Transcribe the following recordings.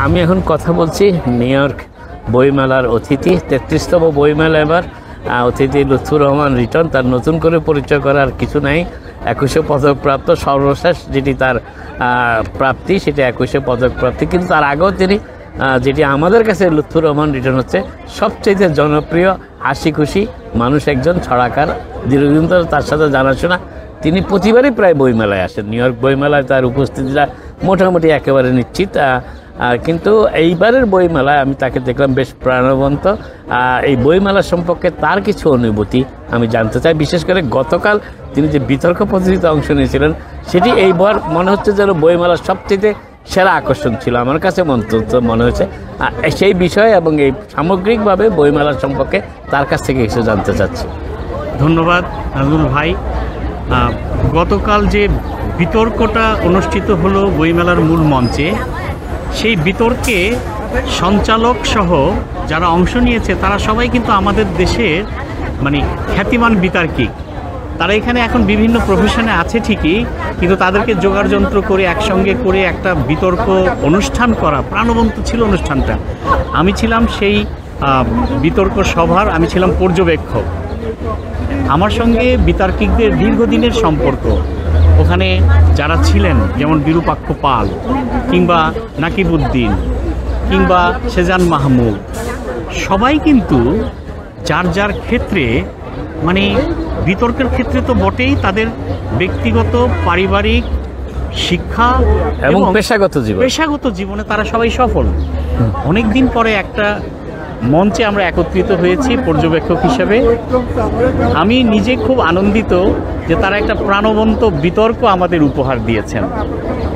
আমি এখন কথা বলছি নিউ ইয়র্ক বইমেলার অতিথি 33তম বইমেলা। এবার অতিথি লুৎফুর রহমান রিটন। তার নতুন করে পরিচয় করার কিছু নাই। 21শে পদকপ্রাপ্ত, সর্বশেষ যেটি তার প্রাপ্তি সেটি 21শে পদকপ্রাপ্তি। কিন্তু তার আগেও তিনি যেটি আমাদের কাছে লুৎফুর রহমান রিটন হচ্ছে সবচেয়ে জনপ্রিয়, হাসি খুশি মানুষ, একজন ছড়াকার। দীর্ঘদিন ধরে তার সাথে জানাশোনা। তিনি প্রতিবারই প্রায় বইমেলায় আসেন। নিউ ইয়র্ক বইমেলায় তার উপস্থিতিটা মোটামুটি একেবারে নিশ্চিত। কিন্তু এইবারের বইমেলায় আমি তাকে দেখলাম বেশ প্রাণবন্ত। এই বইমেলা সম্পর্কে তার কিছু অনুভূতি আমি জানতে চাই। বিশেষ করে গতকাল তিনি যে বিতর্ক প্রতিযোগিতায় অংশ নিয়েছিলেন সেটি এইবার মনে হচ্ছে যেন বইমেলার সবচেয়ে সেরা আকর্ষণ ছিল আমার কাছে মনে হয়েছে। সেই বিষয়ে এবং এই সামগ্রিকভাবে বইমেলার সম্পর্কে তার কাছ থেকে কিছু জানতে চাচ্ছি। ধন্যবাদ নাজমুল ভাই। গতকাল যে বিতর্কটা অনুষ্ঠিত হলো বইমেলার মূল মঞ্চে, সেই বিতর্কে সঞ্চালক সহ যারা অংশ নিয়েছে তারা সবাই কিন্তু আমাদের দেশের খ্যাতিমান বিতার্কিক। তারা এখানে এখন বিভিন্ন প্রফেশনে আছে ঠিকই, কিন্তু তাদেরকে জোগাড় যন্ত্র করে একসঙ্গে করে একটা বিতর্ক অনুষ্ঠান করা, প্রাণবন্ত ছিল অনুষ্ঠানটা। আমি ছিলাম সেই বিতর্ক সভার, আমি ছিলাম পর্যবেক্ষক। আমার সঙ্গে বিতার্কিকদের দীর্ঘদিনের সম্পর্ক। ওখানে যারা ছিলেন যেমন বিরূপাক্ষ পাল কিংবা নাকিবউদ্দিন কিংবা সেজান মাহমুদ, সবাই কিন্তু যার যার ক্ষেত্রে বিতর্কের ক্ষেত্রে তো বটেই, তাদের ব্যক্তিগত পারিবারিক শিক্ষা এবং পেশাগত জীবনে তারা সবাই সফল। অনেক দিন পরে একটা মঞ্চে আমরা একত্রিত হয়েছি পর্যবেক্ষক হিসেবে। আমি নিজে খুব আনন্দিত যে তারা একটা প্রাণবন্ত বিতর্ক আমাদের উপহার দিয়েছেন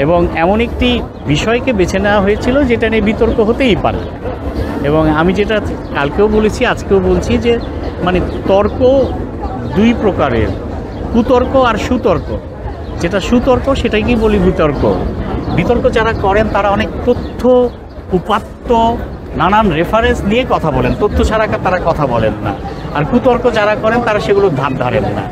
এবং এমন একটি বিষয়কে বেছে নেওয়া হয়েছিল যেটা নিয়ে বিতর্ক হতেই পারে। এবং আমি যেটা কালকেও বলেছি, আজকেও বলছি যে তর্ক দুই প্রকারের, কুতর্ক আর সুতর্ক। যেটা সুতর্ক সেটাকেই বলি বিতর্ক। বিতর্ক যারা করেন তারা অনেক তথ্য উপাত্ত নানান রেফারেন্স নিয়ে কথা বলেন, তথ্য ছাড়া তারা কথা বলেন না। আর কুতর্ক যারা করেন তারা সেগুলো ধার ধারেন না।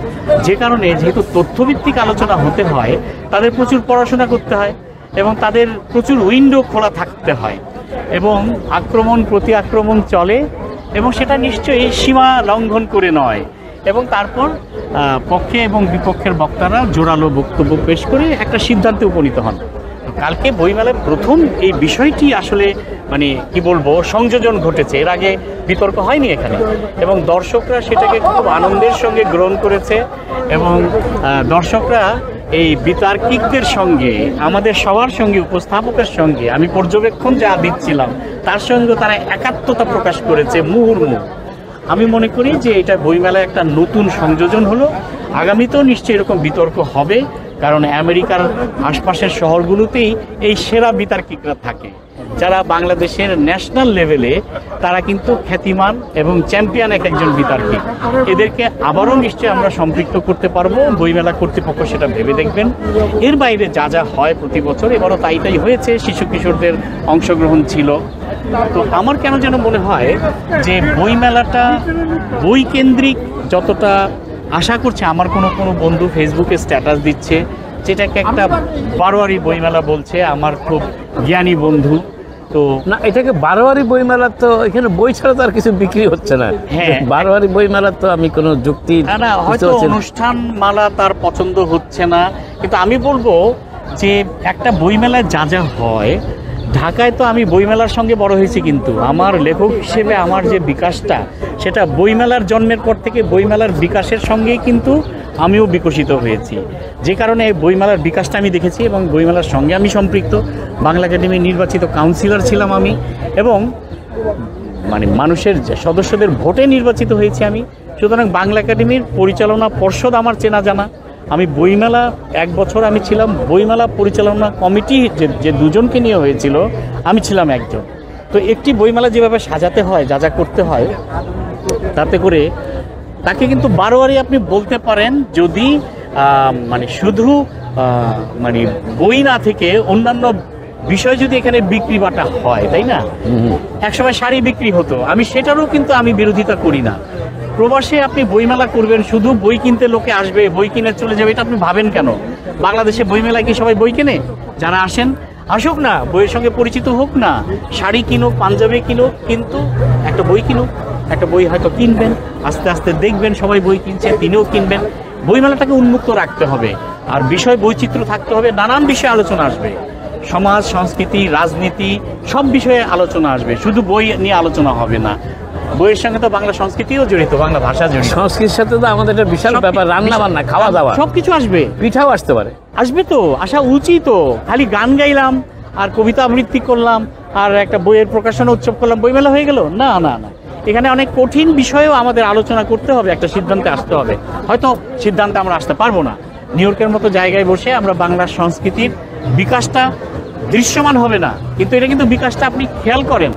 যে কারণে যেহেতু তথ্যভিত্তিক আলোচনা হতে হয়, তাদের প্রচুর পড়াশোনা করতে হয় এবং তাদের প্রচুর উইন্ডো খোলা থাকতে হয় এবং আক্রমণ প্রতি আক্রমণ চলে এবং সেটা নিশ্চয়ই সীমা লঙ্ঘন করে নয়। এবং তারপর পক্ষে এবং বিপক্ষের বক্তারা জোরালো বক্তব্য পেশ করে একটা সিদ্ধান্তে উপনীত হন। কালকে বইমেলায় প্রথম এই বিষয়টি আসলে কি বলবো, সংযোজন ঘটেছে। এর আগে বিতর্ক হয়নি এখানে এবং দর্শকরা সেটাকে খুব আনন্দের সঙ্গে গ্রহণ করেছে এবং দর্শকরা এই বিতার্কিকদের সঙ্গে, আমাদের সবার সঙ্গে, উপস্থাপকের সঙ্গে, আমি পর্যবেক্ষণ যা দিচ্ছিলাম তার সঙ্গে তারা একাত্মতা প্রকাশ করেছে মুহুর্মুহু। আমি মনে করি যে এটা বইমেলায় একটা নতুন সংযোজন হলো। আগামীতেও নিশ্চয়ই এরকম বিতর্ক হবে, কারণ আমেরিকার আশপাশের শহরগুলোতেই এই সেরা বিতার্কিকরা থাকে, যারা বাংলাদেশের ন্যাশনাল লেভেলে তারা কিন্তু খ্যাতিমান এবং চ্যাম্পিয়ন একজন বিতার্কিক। এদেরকে আবারও নিশ্চয়ই আমরা সম্পৃক্ত করতে পারবো। বইমেলা কর্তৃপক্ষ সেটা ভেবে দেখবেন। এর বাইরে যা যা হয় প্রতি বছর, এবারও তাই হয়েছে। শিশু কিশোরদের অংশগ্রহণ ছিল। তো আমার কেন যেন মনে হয় যে বইমেলাটা বইকেন্দ্রিক যতটা আশা করছে, আমার কোনো বন্ধু ফেসবুকে স্ট্যাটাস দিচ্ছে যেটাকে একটা বারোয়ারি বইমেলা বলছে, আমার খুব জ্ঞানী বন্ধু। তো না, এটাকে বারোয়ারি বইমেলা, তো এখানে বই ছাড়া তো আর কিছু বিক্রি হচ্ছে না। হ্যাঁ, বারোয়ারি বইমেলা তো আমি কোনো যুক্তি না, হয়তো অনুষ্ঠান মালা তার পছন্দ হচ্ছে না। কিন্তু আমি বলবো যে একটা বইমেলায় যা যা হয়, ঢাকায় তো আমি বইমেলার সঙ্গে বড় হয়েছি, কিন্তু আমার লেখক হিসেবে আমার যে বিকাশটা সেটা বইমেলার জন্মের পর থেকে বইমেলার বিকাশের সঙ্গেই কিন্তু আমিও বিকশিত হয়েছি। যে কারণে বইমেলার বিকাশটা আমি দেখেছি এবং বইমেলার সঙ্গে আমি সম্পৃক্ত। বাংলা একাডেমির নির্বাচিত কাউন্সিলর ছিলাম আমি এবং মানুষের সদস্যদের ভোটে নির্বাচিত হয়েছি আমি। সুতরাং বাংলা একাডেমির পরিচালনা পর্ষদ আমার চেনা জানা। আমি বইমেলা এক বছর আমি ছিলাম বইমেলা পরিচালনা কমিটি, যে দুজনকে নিয়ে হয়েছিল, আমি ছিলাম একজন। তো একটি বইমেলা যেভাবে সাজাতে হয়, যা যা করতে হয়, তাতে করে তাকে কিন্তু বারোয়ারি আপনি বলতে পারেন যদি শুধু বই না থেকে অন্যান্য বিষয় যদি এখানে বিক্রি বাটা হয়, তাই না? একসময় শাড়ি বিক্রি হতো, আমি সেটারও কিন্তু আমি বিরোধিতা করি না। প্রবাসে আপনি বইমেলা করবেন, শুধু বই কিনতে লোকে আসবে, বই কিনে চলে যাবে, এটা আপনি ভাবেন কেন? বাংলাদেশে বইমেলায় কি সবাই বই কেনে? যারা আসেন আসুক না, বইয়ের সঙ্গে পরিচিত হোক না, শাড়ি কিনুক, পাঞ্জাবি কিনুক, কিন্তু একটা বই কিনুক। একটা বই হয়তো কিনবেন, আস্তে আস্তে দেখবেন সবাই বই কিনছে, তিনিও কিনবেন। বইমেলাটাকে উন্মুক্ত রাখতে হবে, আর বিষয় বৈচিত্র্য থাকতে হবে, নানান বিষয়ে আলোচনা আসবে, সমাজ, সংস্কৃতি, রাজনীতি সব বিষয়ে আলোচনা আসবে, শুধু বই নিয়ে আলোচনা হবে না। বইয়ের সঙ্গে তো বাংলা সংস্কৃতিও জড়িত, বাংলা ভাষা জড়িত, সংস্কৃতির সাথে তো আমাদের একটা বিশাল ব্যাপার, রান্না বান্না, খাওয়া দাওয়া, সবকিছু আসবে। পিঠাও আসতে পারে, আসবে তো, আসা উচিত। তো খালি গান গাইলাম আর কবিতা আবৃত্তি করলাম আর একটা বইয়ের প্রকাশনা উৎসব করলাম, বইমেলা হয়ে গেল? না না না, এখানে অনেক কঠিন বিষয়েও আমাদের আলোচনা করতে হবে, একটা সিদ্ধান্তে আসতে হবে। হয়তো সিদ্ধান্তে আমরা আসতে পারবো না, নিউ ইয়র্কের মতো জায়গায় বসে আমরা বাংলা সংস্কৃতির বিকাশটা দৃশ্যমান হবে না, কিন্তু এটা কিন্তু বিকাশটা আপনি খেয়াল করেন।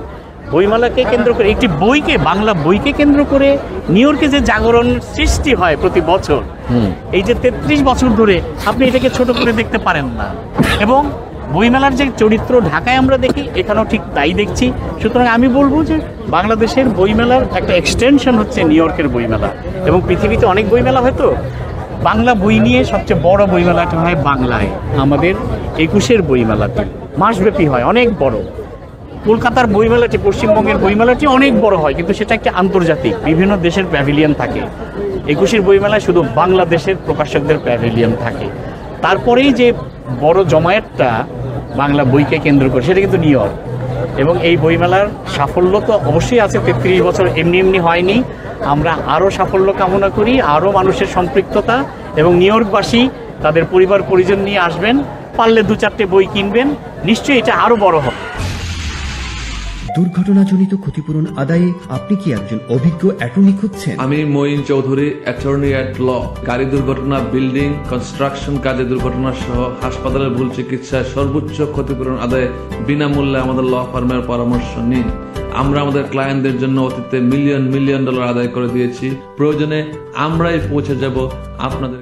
বইমেলাকে কেন্দ্র করে, একটি বইকে, বাংলা বইকে কেন্দ্র করে নিউ ইয়র্কে যে জাগরণ সৃষ্টি হয় প্রতি বছর, এই যে 33 বছর ধরে, আপনি এটাকে ছোট করে দেখতে পারেন না। এবং বইমেলার যে চরিত্র ঢাকায় আমরা দেখি, এখানেও ঠিক তাই দেখছি। সুতরাং আমি বলবো যে বাংলাদেশের বইমেলার একটা এক্সটেনশন হচ্ছে নিউ ইয়র্কের বইমেলা, এবং পৃথিবীতে অনেক বইমেলা হয়তো, বাংলা বই নিয়ে সবচেয়ে বড় বইমেলাটা হয় বাংলায়, আমাদের 21-এর বইমেলাটি মাসব্যাপী হয়, অনেক বড়। কলকাতার বইমেলাটি, পশ্চিমবঙ্গের বইমেলাটি অনেক বড় হয়, কিন্তু সেটা একটা আন্তর্জাতিক, বিভিন্ন দেশের প্যাভিলিয়ন থাকে। 21-এর বইমেলায় শুধু বাংলাদেশের প্রকাশকদের প্যাভিলিয়ন থাকে। তারপরেই যে বড় জমায়েতটা বাংলা বইকে কেন্দ্র করে, সেটা কিন্তু নিউ ইয়র্ক। এবং এই বইমেলার সাফল্য তো অবশ্যই আছে, 33 বছর এমনি এমনি হয়নি। আমরা আরও সাফল্য কামনা করি, আরও মানুষের সম্পৃক্ততা, এবং নিউ ইয়র্কবাসী তাদের পরিবার পরিজন নিয়ে আসবেন, পারলে 2-4টে বই কিনবেন, নিশ্চয়ই এটা আরও বড় হবে। দুর্ঘটনাজনিত ক্ষতিপূরণ আদায়ে আপনি কি একজন অভিজ্ঞ অ্যাটর্নি খুঁজছেন? আমি Moin Chowdhury, attorney at law. গাড়ি দুর্ঘটনা, বিল্ডিং কনস্ট্রাকশন কাজে দুর্ঘটনা সহ হাসপাতালের ভুল চিকিৎসায় সর্বোচ্চ ক্ষতিপূরণ আদায়ে বিনামূল্যে আমাদের ল ফার্মের পরামর্শ নিন। আমরা আমাদের ক্লায়েন্টদের জন্য অতীতে মিলিয়ন মিলিয়ন ডলার আদায় করে দিয়েছি। প্রয়োজনে আমরাই পৌঁছে যাব আপনাদের